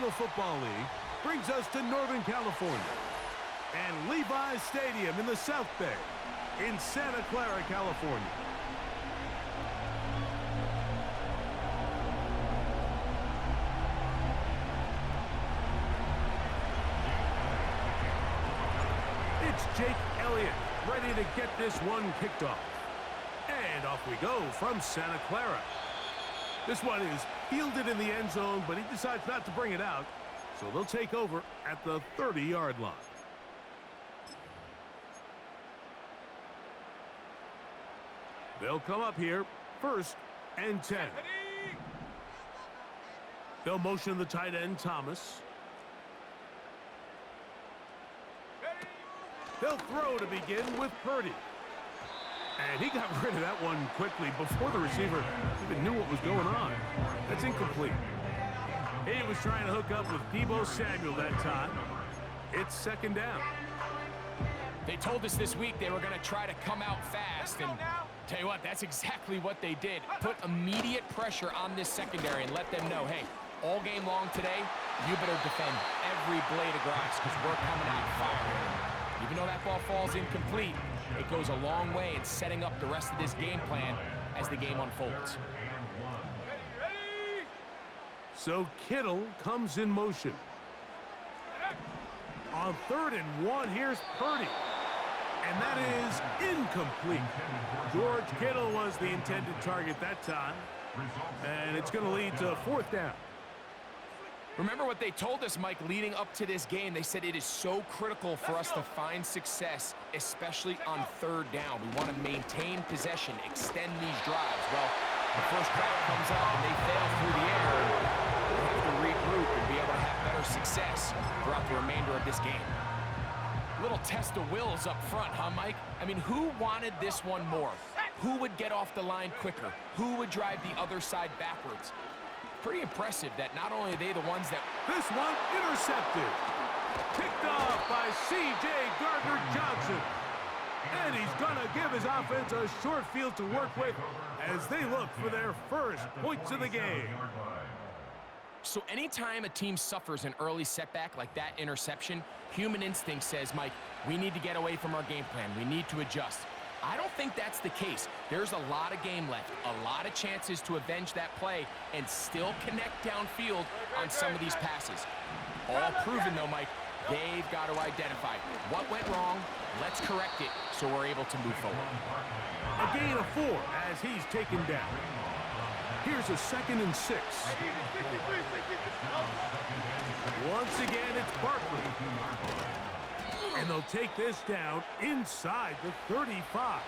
National Football League brings us to Northern California and Levi's Stadium in the South Bay in Santa Clara, California. It's Jake Elliott ready to get this one kicked off. And off we go from Santa Clara. This one is fielded in the end zone, but he decides not to bring it out, so they'll take over at the 30-yard line. They'll come up here, 1st and 10. They'll motion the tight end, Thomas. They'll throw to begin with Purdy. And he got rid of that one quickly before the receiver even knew what was going on. That's incomplete. He was trying to hook up with Deebo Samuel that time. It's 2nd down. They told us this week they were going to try to come out fast, and tell you what, that's exactly what they did. Put immediate pressure on this secondary and let them know, hey, all game long today, you better defend every blade of grass because we're coming out firing. Even though that ball falls incomplete, it goes a long way in setting up the rest of this game plan as the game unfolds. So Kittle comes in motion. On 3rd and 1, here's Purdy. And that is incomplete. George Kittle was the intended target that time. And it's going to lead to 4th down. Remember what they told us, Mike, leading up to this game. They said it is so critical for us to find success, especially on 3rd down. We want to maintain possession, extend these drives. Well, the first drive comes up and they fail through the air. We'll have to regroup and be able to have better success throughout the remainder of this game. Little test of wills up front, huh, Mike? I mean, who wanted this one more? Who would get off the line quicker? Who would drive the other side backwards? Pretty impressive that not only are they the ones that... This one intercepted. Picked off by C.J. Gardner-Johnson. And he's going to give his offense a short field to work with as they look for their first points of the game. So anytime a team suffers an early setback like that interception, human instinct says, Mike, we need to get away from our game plan. We need to adjust. I don't think that's the case. There's a lot of game left, a lot of chances to avenge that play and still connect downfield on some of these passes. All proven, though, Mike, they've got to identify what went wrong, let's correct it so we're able to move forward. A gain of 4 as he's taken down. Here's a 2nd and 6. Once again, it's Barkley. And they'll take this down inside the 35.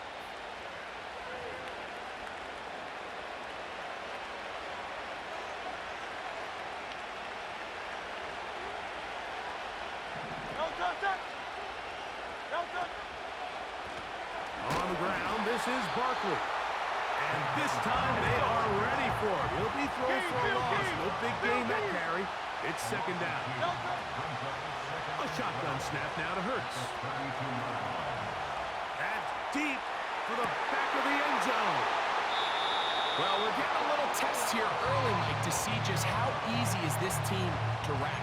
On the ground, this is Barkley. And this time they are ready for it. He'll be thrown for a loss. No big gain that carry. It's 2nd down. A shotgun snap now to Hurts. That's deep for the back of the end zone. Well, we're getting a little test here early, Mike, to see just how easy is this team to wrap.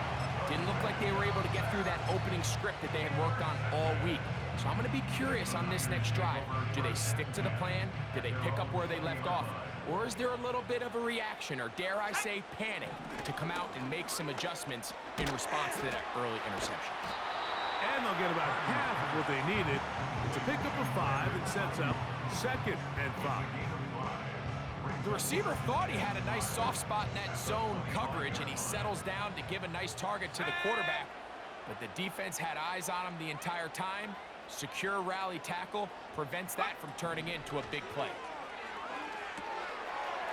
Didn't look like they were able to get through that opening script that they had worked on all week. So I'm going to be curious on this next drive. Do they stick to the plan? Do they pick up where they left off? Or is there a little bit of a reaction, or dare I say panic, to come out and make some adjustments in response to that early interception? And they'll get about half of what they needed. It's a pickup of 5 and sets up 2nd and 5. The receiver thought he had a nice soft spot in that zone coverage, and he settles down to give a nice target to the quarterback. But the defense had eyes on him the entire time. Secure rally tackle prevents that from turning into a big play.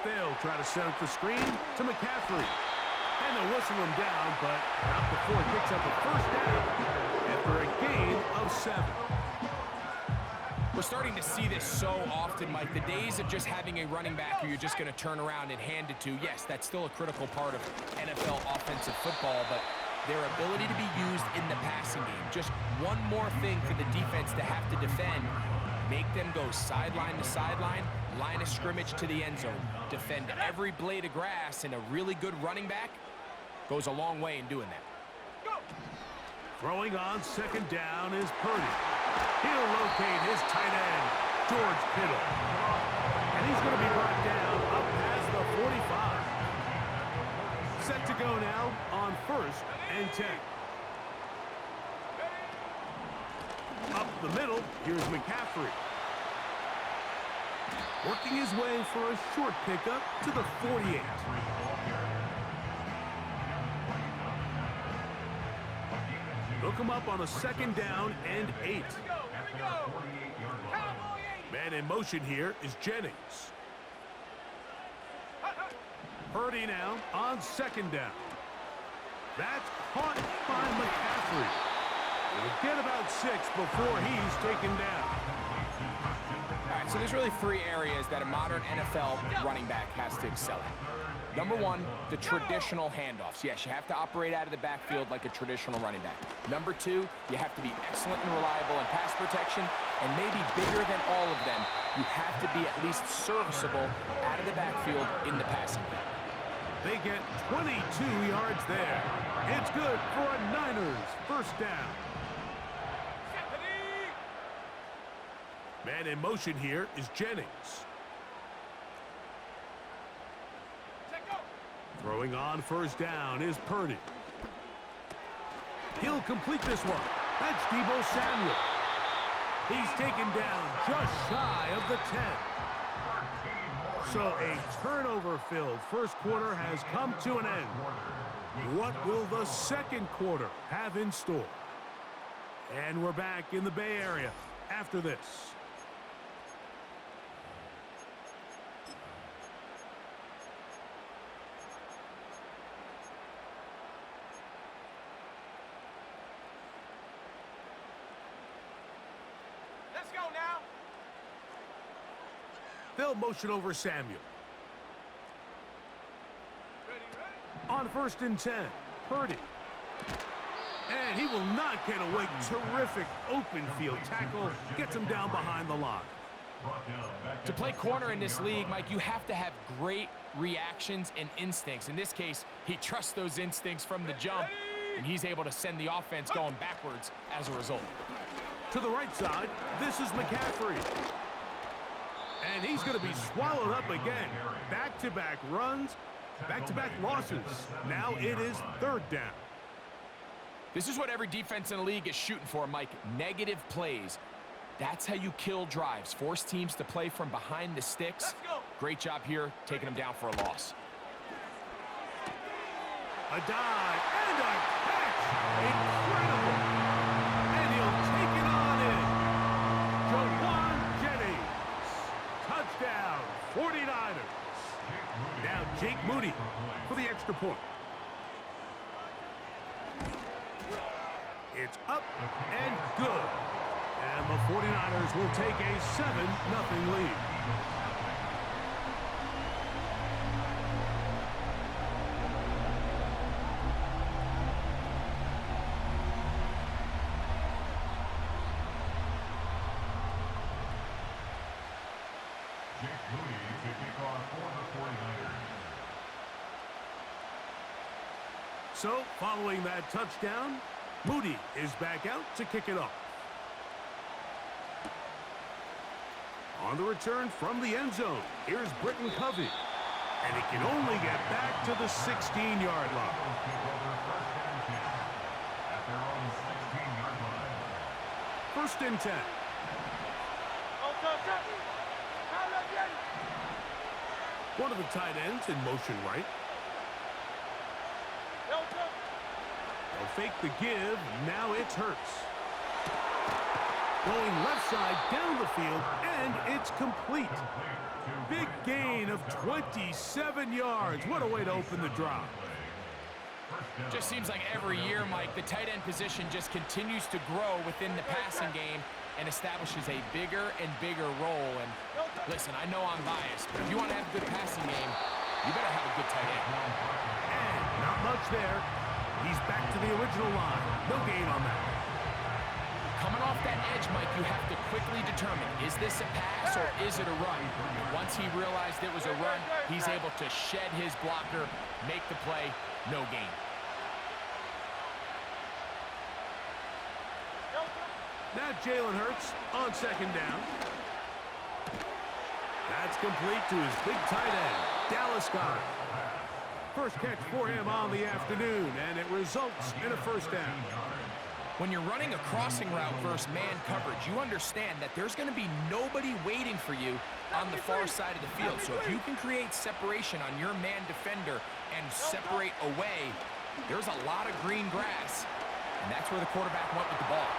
They'll try to set up the screen to McCaffrey. And they'll whistle him down, but not before he picks up a 1st down after a gain of 7. We're starting to see this so often, Mike. The days of just having a running back who you're just going to turn around and hand it to, yes, that's still a critical part of NFL offensive football, but their ability to be used in the passing game, just one more thing for the defense to have to defend, make them go sideline to sideline, line of scrimmage to the end zone, defend every blade of grass, and a really good running back, Goes a long way in doing that. Throwing on second down is Purdy. He'll locate his tight end, George Kittle. And he's going to be brought down up past the 45. Set to go now on 1st and 10. Up the middle, here's McCaffrey. Working his way for a short pickup to the 48. They'll come up on a second down and 8. Man in motion here is Jennings. Purdy now on second down. That's caught by McCaffrey. He'll get about 6 before he's taken down. All right, so there's really 3 areas that a modern NFL running back has to excel at. Number 1, the traditional handoffs. Yes, you have to operate out of the backfield like a traditional running back. Number 2, you have to be excellent and reliable in pass protection, and maybe bigger than all of them, you have to be at least serviceable out of the backfield in the passing game. They get 22 yards there. It's good for a Niners first down. Man in motion here is Jennings. Throwing on first down is Purdy. He'll complete this one. That's Deebo Samuel. He's taken down just shy of the 10. So a turnover-filled first quarter has come to an end. What will the second quarter have in store? And we're back in the Bay Area after this. They'll motion over Samuel. On 1st and 10, Purdy. And he will not get away. Terrific open field tackle. Gets him down behind the line. To play corner in this league, Mike, you have to have great reactions and instincts. In this case, he trusts those instincts from the jump, and he's able to send the offense going backwards as a result. To the right side, this is McCaffrey. And he's going to be swallowed up again. Back-to-back runs, back-to-back losses. Now it is 3rd down. This is what every defense in the league is shooting for, Mike. Negative plays. That's how you kill drives. Force teams to play from behind the sticks. Great job here, taking them down for a loss. A dive and a catch. Incredible. And he'll take it on in. Jawan Jennings. Touchdown, 49ers. Now Jake Moody for the extra point. It's up and good. And the 49ers will take a 7-0 lead. So, following that touchdown, Moody is back out to kick it off. On the return from the end zone, here's Britton Covey. And he can only get back to the 16-yard line. First and 10. One of the tight ends in motion right. They'll fake the give. Now it's Hurts. Going left side down the field, and it's complete. Big gain of 27 yards. What a way to open the drive. Just seems like every year, Mike, the tight end position just continues to grow within the passing game and establishes a bigger and bigger role. And listen, I know I'm biased, but if you want to have a good passing game, you better have a good tight end. And not much there. He's back to the original line. No gain on that. Coming off that edge, Mike, you have to quickly determine, is this a pass or is it a run? And once he realized it was a run, he's able to shed his blocker, make the play, no gain. Now Jalen Hurts on second down. That's complete to his big tight end, Dallas Goedert. First catch for him on the afternoon, and it results in a first down. When you're running a crossing route versus man coverage, you understand that there's going to be nobody waiting for you on the far side of the field. So if you can create separation on your man defender and separate away, there's a lot of green grass, and that's where the quarterback went with the ball.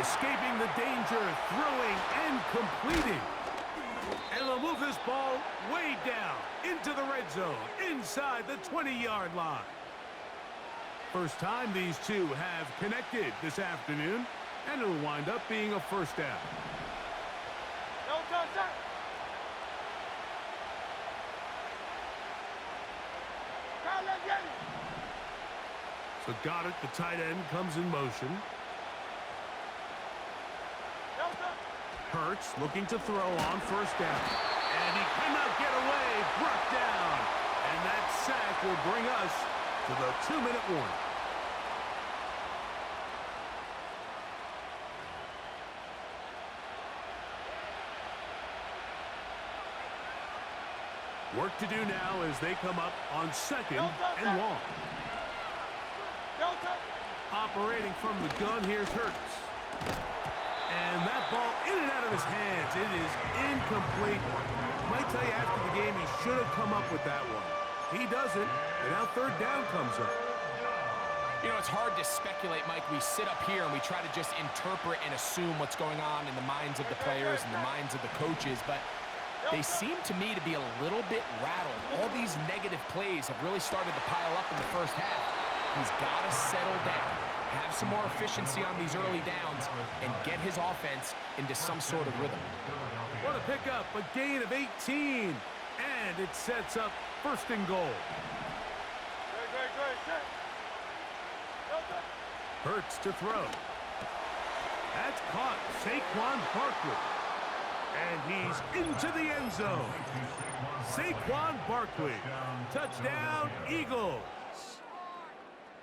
Escaping the danger, throwing and completing. And they'll move this ball way down into the red zone, inside the 20-yard line. First time these two have connected this afternoon, and it'll wind up being a first down. So Goddard, the tight end, comes in motion. Hurts looking to throw on first down. And he cannot get away, brought down. And that sack will bring us to the 2-minute warning. Work to do now as they come up on second and long. Operating from the gun, here's Hurts. And that ball in and out of his hands. It is incomplete. Might tell you after the game he should have come up with that one. He doesn't, and now third down comes up. You know, it's hard to speculate, Mike. We sit up here and we try to just interpret and assume what's going on in the minds of the players and the minds of the coaches, but they seem to me to be a little bit rattled. All these negative plays have really started to pile up in the first half. He's got to settle down, have some more efficiency on these early downs, and get his offense into some sort of rhythm. What a pickup, a gain of 18, and it sets up first and goal. Hurts to throw. That's caught, Saquon Barkley. And he's into the end zone. Saquon Barkley. Touchdown, Eagles.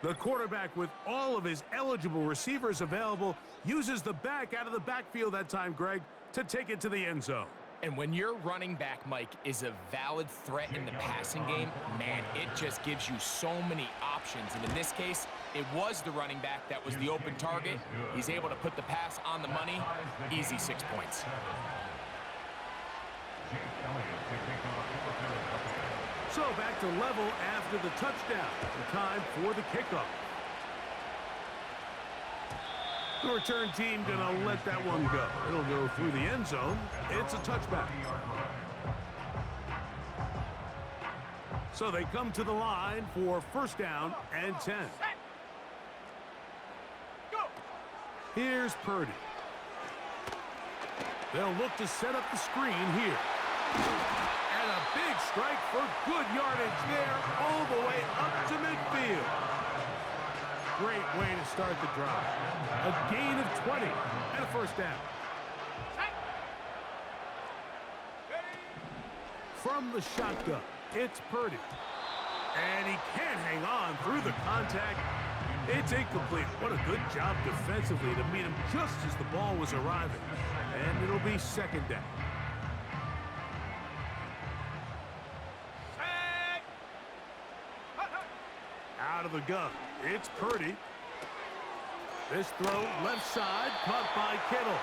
The quarterback, with all of his eligible receivers available, uses the back out of the backfield that time, Greg, to take it to the end zone. And when your running back, Mike, is a valid threat in the passing game, man, it just gives you so many options. And in this case, it was the running back that was the open target. He's able to put the pass on the money. Easy 6 points. So back to level after the touchdown. The time for the kickoff. The return team gonna let that one go. It'll go through the end zone. It's a touchback. So they come to the line for first down and 10. Here's Purdy. They'll look to set up the screen here. And a big strike for good yardage there all the way up to midfield. Great way to start the drive. A gain of 20 and a first down. From the shotgun, it's Purdy. And he can't hang on through the contact. It's incomplete. What a good job defensively to meet him just as the ball was arriving. And it'll be second down. Out of the gun, it's Purdy. This throw left side, caught by Kittle.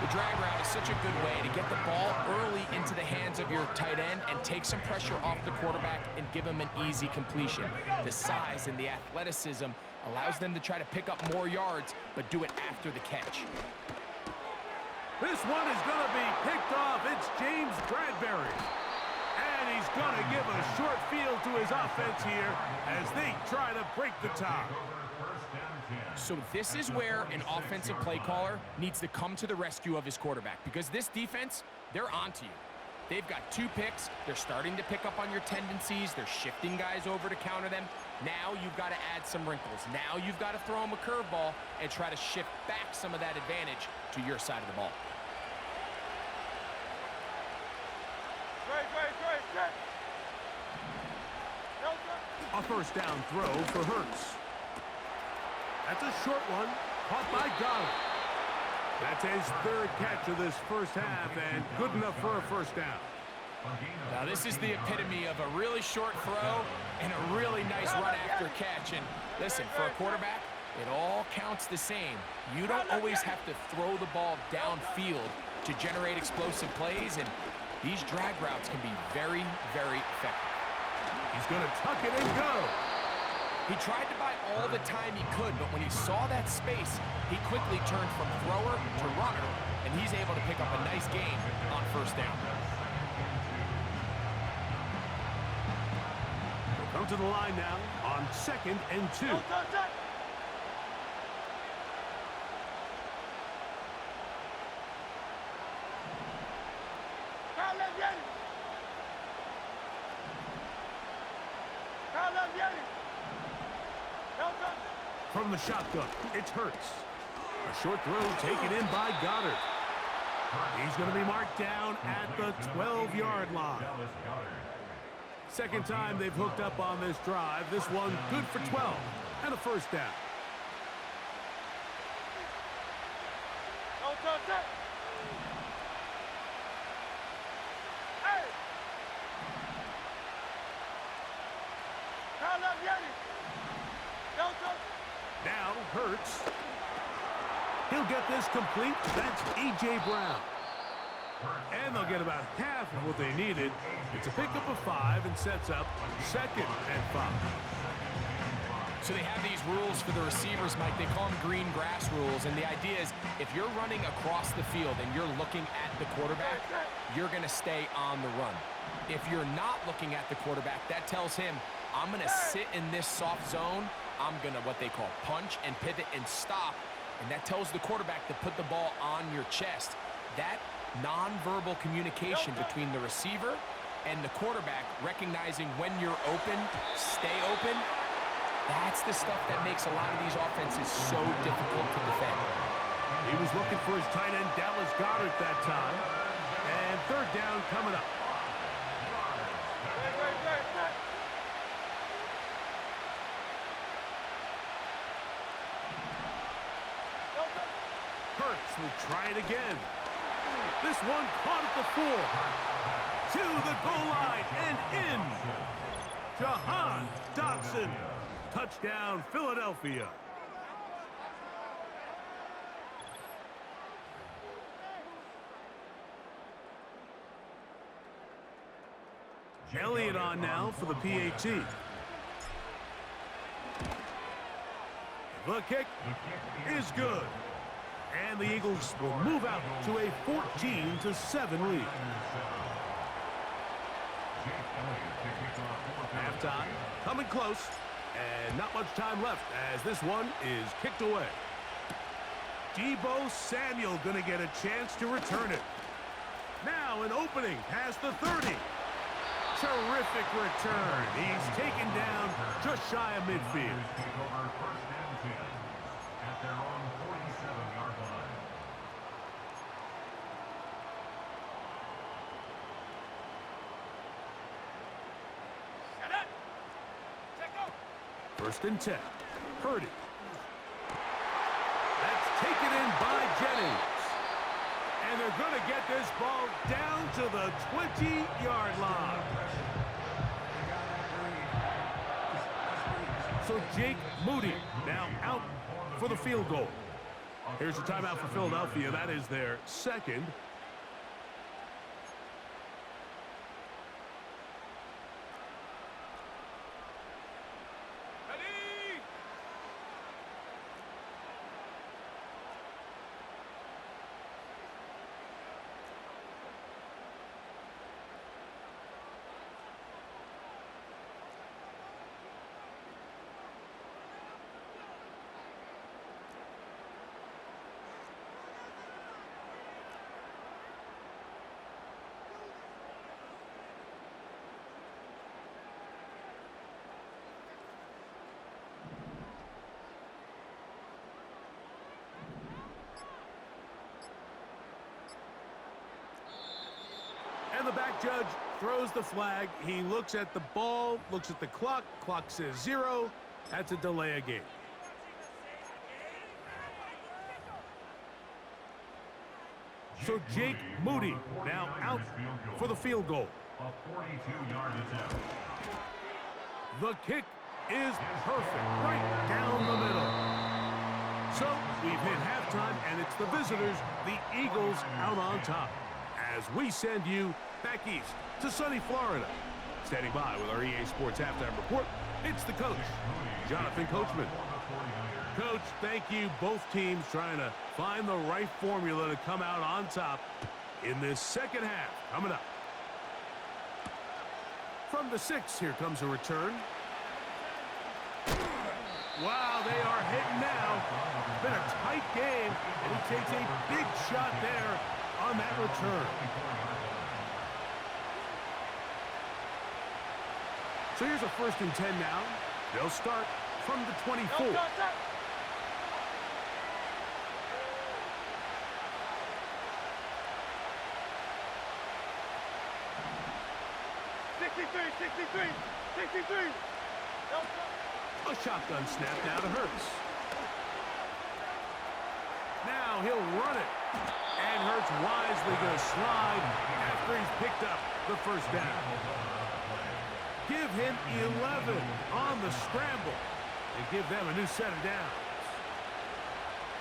The drag route is such a good way to get the ball early into the hands of your tight end and take some pressure off the quarterback and give him an easy completion. The size and the athleticism allows them to try to pick up more yards, but do it after the catch. This one is going to be picked off. It's James Bradbury. And he's going to give a short field to his offense here as they try to break the tie. So this is where an offensive play caller needs to come to the rescue of his quarterback, because this defense, they're onto you. They've got 2 picks. They're starting to pick up on your tendencies. They're shifting guys over to counter them. Now you've got to add some wrinkles. Now you've got to throw them a curveball and try to shift back some of that advantage to your side of the ball. A first down throw for Hurts. That's a short one, caught by Goddard. That's his third catch of this first half, and good enough for a first down. Now, this is the epitome of a really short throw and a really nice run after catch. And listen, for a quarterback, it all counts the same. You don't always have to throw the ball downfield to generate explosive plays, and these drag routes can be very, very effective. He's going to tuck it and go. He tried to buy all the time he could, but when he saw that space, he quickly turned from thrower to runner, and he's able to pick up a nice gain on first down. We'll come to the line now on 2nd and 2. From the shotgun, it's Hurts. A short throw taken in by Goddard. He's going to be marked down at the 12-yard line. Second time they've hooked up on this drive. This one good for 12 and a first down. Now Hurts. He'll get this complete. That's A.J. Brown. And they'll get about half of what they needed. It's a pickup of 5 and sets up 2nd and 5. So they have these rules for the receivers, Mike. They call them green grass rules. And the idea is if you're running across the field and you're looking at the quarterback, you're going to stay on the run. If you're not looking at the quarterback, that tells him, I'm going to sit in this soft zone. I'm going to what they call punch and pivot and stop. And that tells the quarterback to put the ball on your chest. That nonverbal communication between the receiver and the quarterback, recognizing when you're open, stay open, that's the stuff that makes a lot of these offenses so difficult to defend. He was looking for his tight end, Dallas Goedert, that time. And third down coming up. Hurts will try it again. This one caught at the 4. To the goal line and in. Jahan Dotson. Touchdown, Philadelphia. Elliott on now for the PAT. The kick is good. And the Eagles will move out to a 14-7 lead. Halftime coming close, and not much time left as this one is kicked away. Deebo Samuel going to get a chance to return it. Now an opening past the 30. Terrific return. He's taken down just shy of midfield. At their own 47-yard line. First and 10. Purdy. That's taken in by Jennings. And they're going to get this ball down to the 20-yard line. So Jake Moody now out for the field goal. Here's a timeout for Philadelphia. That is their second. And the back judge throws the flag. He looks at the ball, looks at the clock. Clock says 0. That's a delay of game. So Jake Moody now out for the field goal. A 42-yard attempt. The kick is perfect, right down the middle. So we've hit halftime, and it's the visitors, the Eagles, out on top. As we send you back east to sunny Florida. Standing by with our EA Sports halftime report, it's the coach, Jonathan Coachman. Coach, thank you. Both teams trying to find the right formula to come out on top in this second half. Coming up. From the 6, here comes a return. Wow, they are hitting now. It's been a tight game, and he takes a big shot there on that return. So here's a 1st and 10 now. They'll start from the 24. 63. A shotgun snap now to Hurts. Now he'll run it. And Hurts wisely going to slide after he's picked up the 1st down. Give him 11 on the scramble and give them a new set of downs.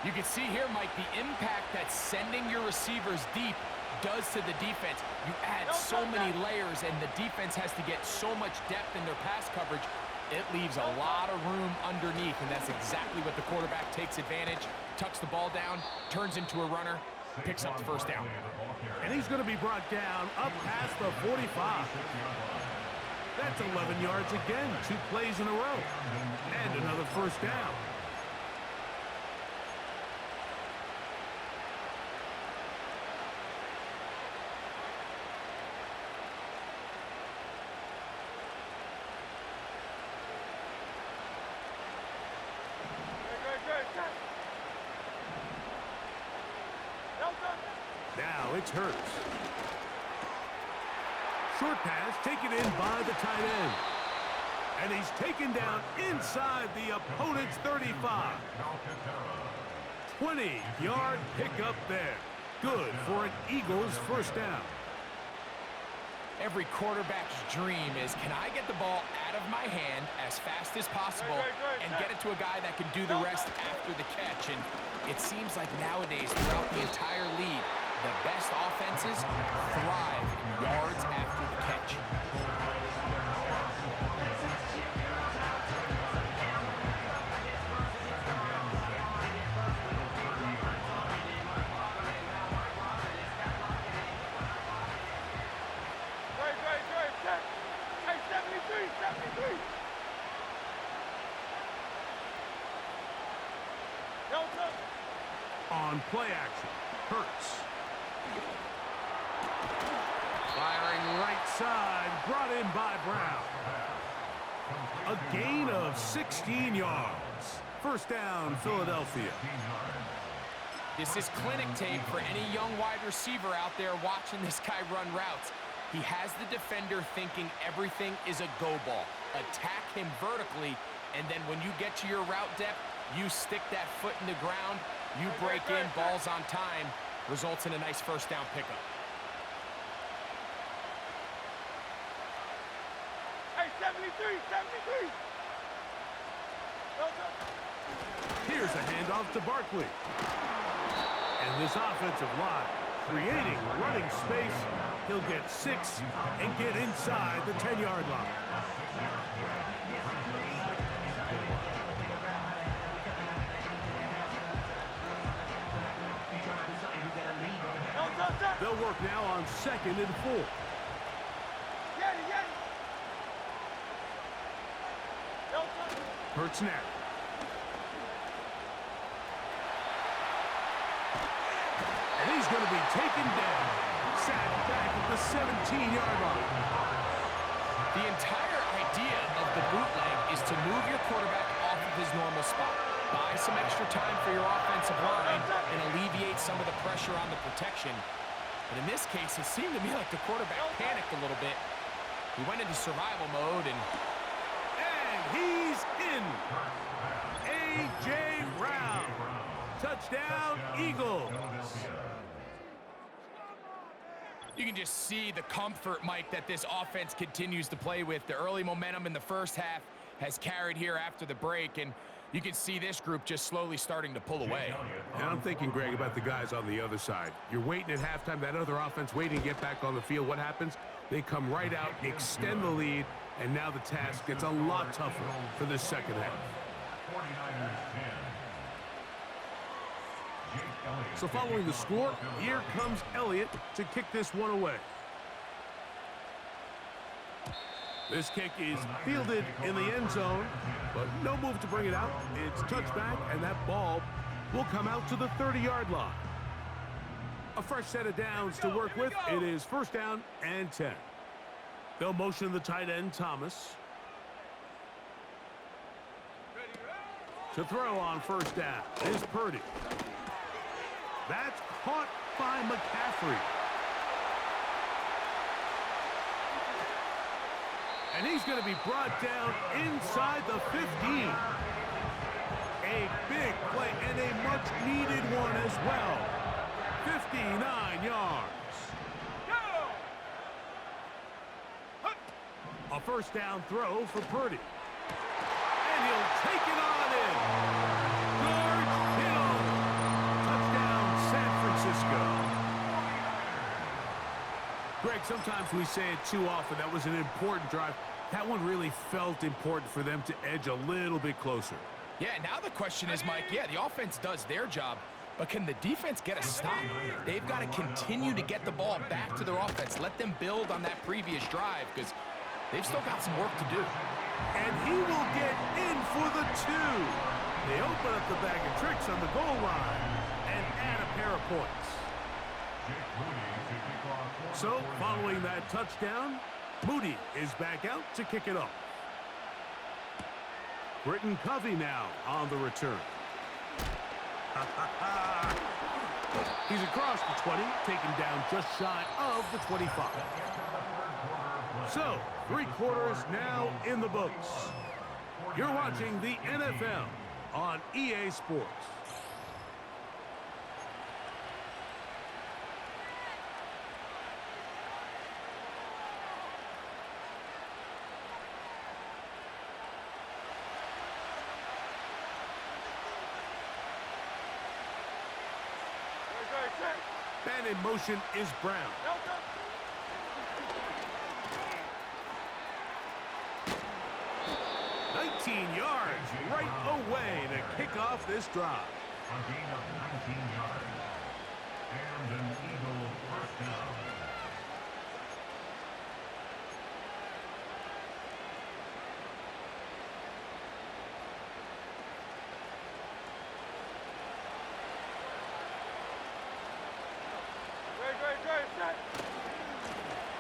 You can see here, Mike, the impact that sending your receivers deep does to the defense. You add so many layers, and the defense has to get so much depth in their pass coverage. It leaves a lot of room underneath, and that's exactly what the quarterback takes advantage. Tucks the ball down, turns into a runner, picks up the 1st down. And he's going to be brought down up past the 45. That's 11 yards again, 2 plays in a row. And another 1st down. Now it's Hurts. Short pass taken in by the tight end. And he's taken down inside the opponent's 35. 20-yard pickup there. Good for an Eagles 1st down. Every quarterback's dream is, can I get the ball out of my hand as fast as possible and get it to a guy that can do the rest after the catch? And it seems like nowadays, throughout the entire league, the best offenses thrive in yards after the catch. On play action, Hurts. Firing right side, brought in by Brown. A gain of 16 yards. 1st down, Philadelphia. This is clinic tape for any young wide receiver out there watching this guy run routes. He has the defender thinking everything is a go ball. Attack him vertically, and then when you get to your route depth, you stick that foot in the ground, you break in, balls on time, results in a nice 1st down pickup. Hey, 73. Here's a handoff to Barkley. And this offensive line creating running space. He'll get 6 and get inside the 10-yard line. They'll work now on 2nd and 4. Hurts now. And he's going to be taken down. Sacked back at the 17-yard line. The entire idea of the bootleg is to move your quarterback off of his normal spot. Buy some extra time for your offensive line and alleviate some of the pressure on the protection. But in this case, it seemed to me like the quarterback panicked a little bit. He went into survival mode, and he's in. A.J. Brown. Touchdown, Eagles. You can just see the comfort, Mike, that this offense continues to play with. The early momentum in the first half has carried here after the break, and you can see this group just slowly starting to pull away. And I'm thinking, Greg, about the guys on the other side. You're waiting at halftime, that other offense waiting to get back on the field. What happens? They come right out, extend the lead, and now the task gets a lot tougher for this second half. 49ers 10. Jake Elliott. So following the score, here comes Elliott to kick this one away. This kick is fielded in the end zone, but no move to bring it out. It's touchback, and that ball will come out to the 30-yard line. A fresh set of downs to work with. It is first down and 10. They'll motion the tight end, Thomas. To throw on first down is Purdy. That's caught by McCaffrey. And he's going to be brought down inside the 15. A big play and a much-needed one as well. 59 yards. A first down throw for Purdy. And he'll take it on in. George Kittle. Touchdown, San Francisco. Greg, sometimes we say it too often. That was an important drive. That one really felt important for them to edge a little bit closer. Yeah, now the question is, Mike, yeah, the offense does their job, but can the defense get a stop? They've got to continue to get the ball back to their offense. Let them build on that previous drive because they've still got some work to do. And he will get in for the 2. They open up the bag of tricks on the goal line and add a pair of points. So, following that touchdown, Moody is back out to kick it off. Britton Covey now on the return. He's across the 20, taken down just shy of the 25. So, 3 quarters now in the books. You're watching the NFL on EA Sports. Man in motion is Brown. 19 yards right away to kick off this drive. A gain of 19 yards. And an Eagle first down.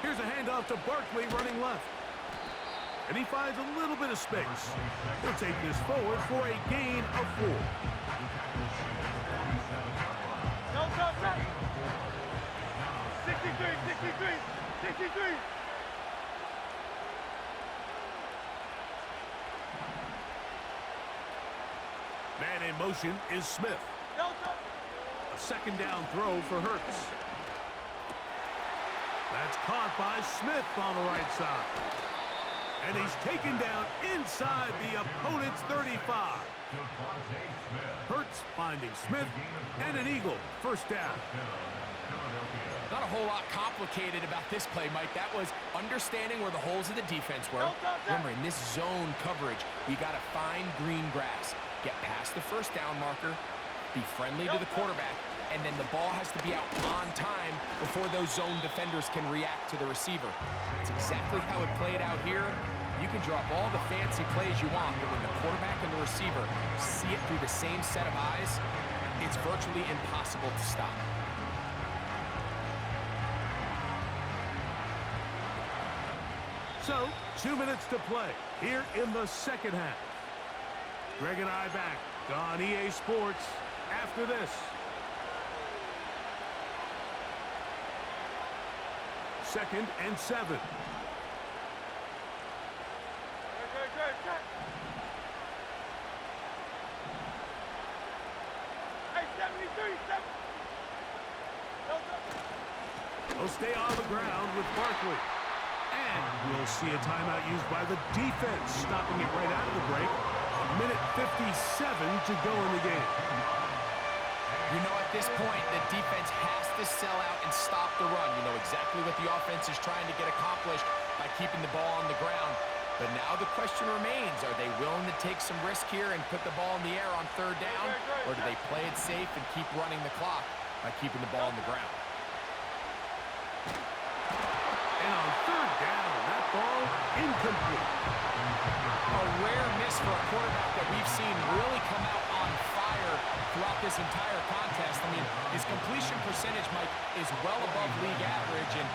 Here's a handoff to Barkley running left. And he finds a little bit of space. He'll take this forward for a gain of 4. No, 63, 63, 63. Man in motion is Smith. A second down throw for Hurts. That's caught by Smith on the right side. And he's taken down inside the opponent's 35. Hurts finding Smith and an Eagle first down. Not a whole lot complicated about this play, Mike. That was understanding where the holes of the defense were. Remember, in this zone coverage, you got to find green grass. Get past the first down marker, be friendly to the quarterback, and then the ball has to be out on time before those zone defenders can react to the receiver. That's exactly how it played out here. You can drop all the fancy plays you want, but when the quarterback and the receiver see it through the same set of eyes, it's virtually impossible to stop. So, 2 minutes to play here in the second half. Greg and I back on EA Sports after this. Second and 7. Hey, 73, 7. They'll They'll stay on the ground with Barkley. And we'll see a timeout used by the defense, stopping it right out of the break. A minute 57 to go in the game. You know, at this point, the defense has to sell out and stop the run. You know exactly what the offense is trying to get accomplished by keeping the ball on the ground. But now the question remains, are they willing to take some risk here and put the ball in the air on third down? Or do they play it safe and keep running the clock by keeping the ball on the ground? And on third down, that ball incomplete. A rare miss for a quarterback that we've seen really come out on fire throughout this entire contest. I mean, his completion percentage, Mike, is well above league average, and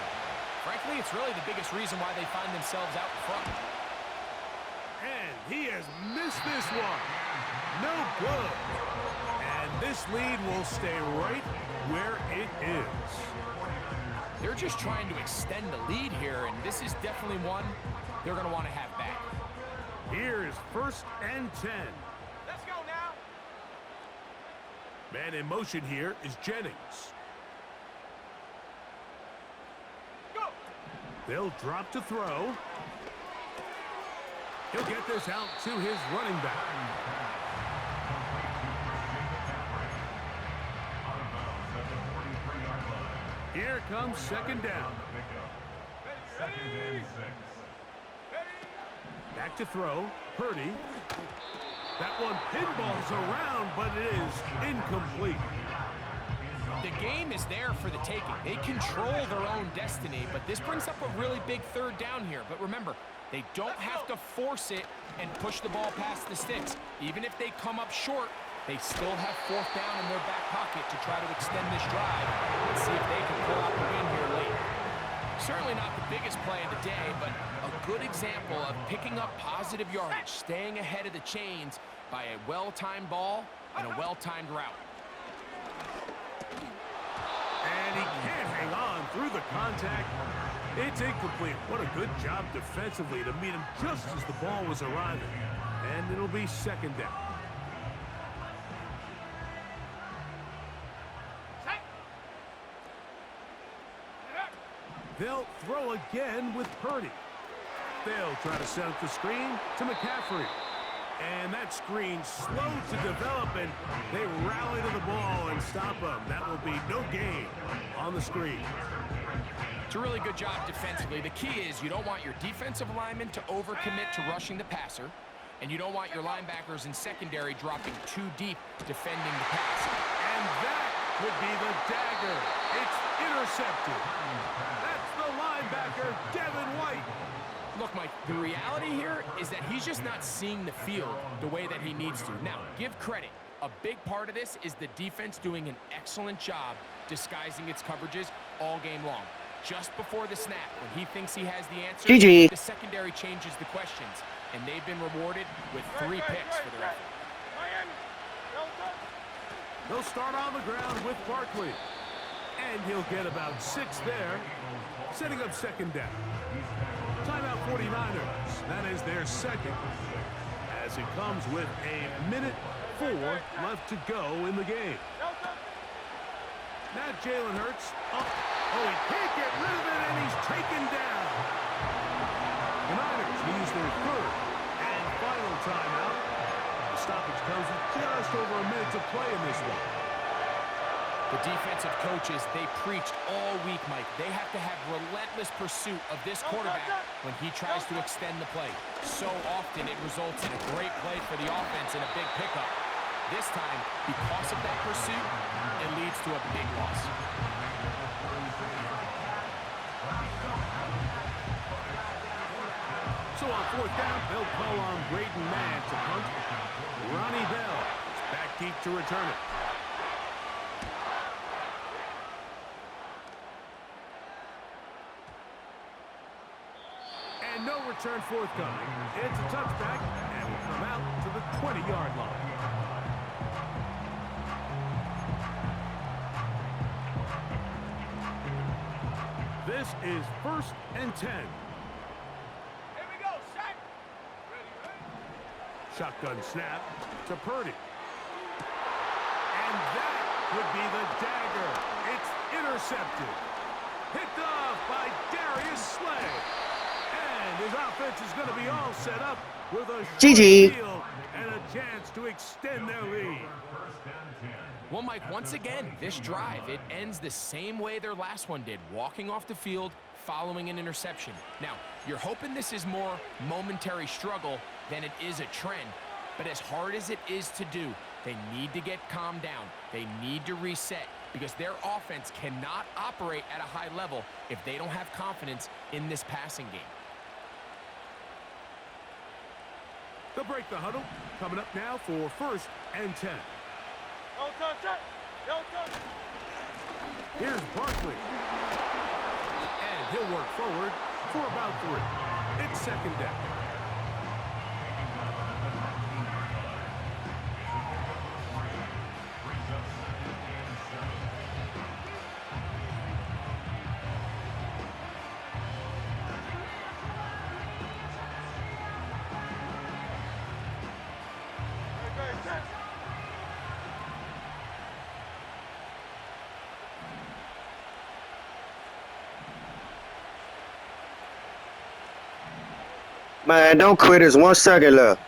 frankly, it's really the biggest reason why they find themselves out in front. And he has missed this one. No good. And this lead will stay right where it is. They're just trying to extend the lead here, and this is definitely one they're going to want to have back. Here's 1st and 10. Let's go now. Man in motion here is Jennings. Go. They'll drop to throw. He'll get this out to his running back. Here comes 2nd down. Back to throw. Purdy. That one pinballs around, but it is incomplete. The game is there for the taking. They control their own destiny, but this brings up a really big 3rd down here. But remember, they don't have to force it and push the ball past the sticks. Even if they come up short, they still have 4th down in their back pocket to try to extend this drive and see if they can pull out the win here late. Certainly not the biggest play of the day, but a good example of picking up positive yardage, staying ahead of the chains by a well-timed ball and a well-timed route. And he can't hang on through the contact. It's incomplete. What a good job defensively to meet him just as the ball was arriving. And it'll be 2nd down. They'll throw again with Purdy. They'll try to set up the screen to McCaffrey. And that screen slow to develop, and they rally to the ball and stop him. That will be no gain on the screen. It's a really good job defensively. The key is you don't want your defensive linemen to overcommit to rushing the passer, and you don't want your linebackers in secondary dropping too deep defending the pass. And that would be the dagger. It's intercepted. That's the linebacker, Devin White. Look, Mike, the reality here is that he's just not seeing the field the way that he needs to. Now, give credit. A big part of this is the defense doing an excellent job disguising its coverages all game long. Just before the snap, when he thinks he has the answer, GG. the secondary changes the questions, and they've been rewarded with 3 picks for their effort. Miami. Well done. They'll start on the ground with Barkley. And he'll get about 6 there, setting up 2nd down. Timeout 49ers. That is their 2nd. As it comes with a minute 4 left to go in the game. Now Jalen Hurts up. Oh, he can't get rid of it, and he's taken down. The Niners use their 3rd and final timeout. The stoppage comes with just over a minute to play in this one. The defensive coaches, they preached all week, Mike. They have to have relentless pursuit of this quarterback when he tries to extend the play. So often it results in a great play for the offense and a big pickup. This time, because of that pursuit, it leads to a big loss. So on 4th down, they'll call on Braden Mann to punt. Ronnie Bell is back deep to return it. And no return forthcoming. It's a touchback, and will come out to the 20-yard line. This is 1st and 10. Here we go. Sack. Ready. Shotgun snap to Purdy. And that would be the dagger. It's intercepted. Picked off by Darius Slay. And his offense is going to be all set up with a short GG. field and a chance to extend their lead. Well, Mike, once again, this drive, it ends the same way their last one did, walking off the field, following an interception. Now, you're hoping this is more momentary struggle than it is a trend, but as hard as it is to do, they need to get calmed down. They need to reset because their offense cannot operate at a high level if they don't have confidence in this passing game. They'll break the huddle. Coming up now for 1st and 10. Yellow turn, set. Yellow turn. Here's Barkley. And he'll work forward for about 3. It's 2nd down. Okay, set. Man, don't quit. There's 1 second left.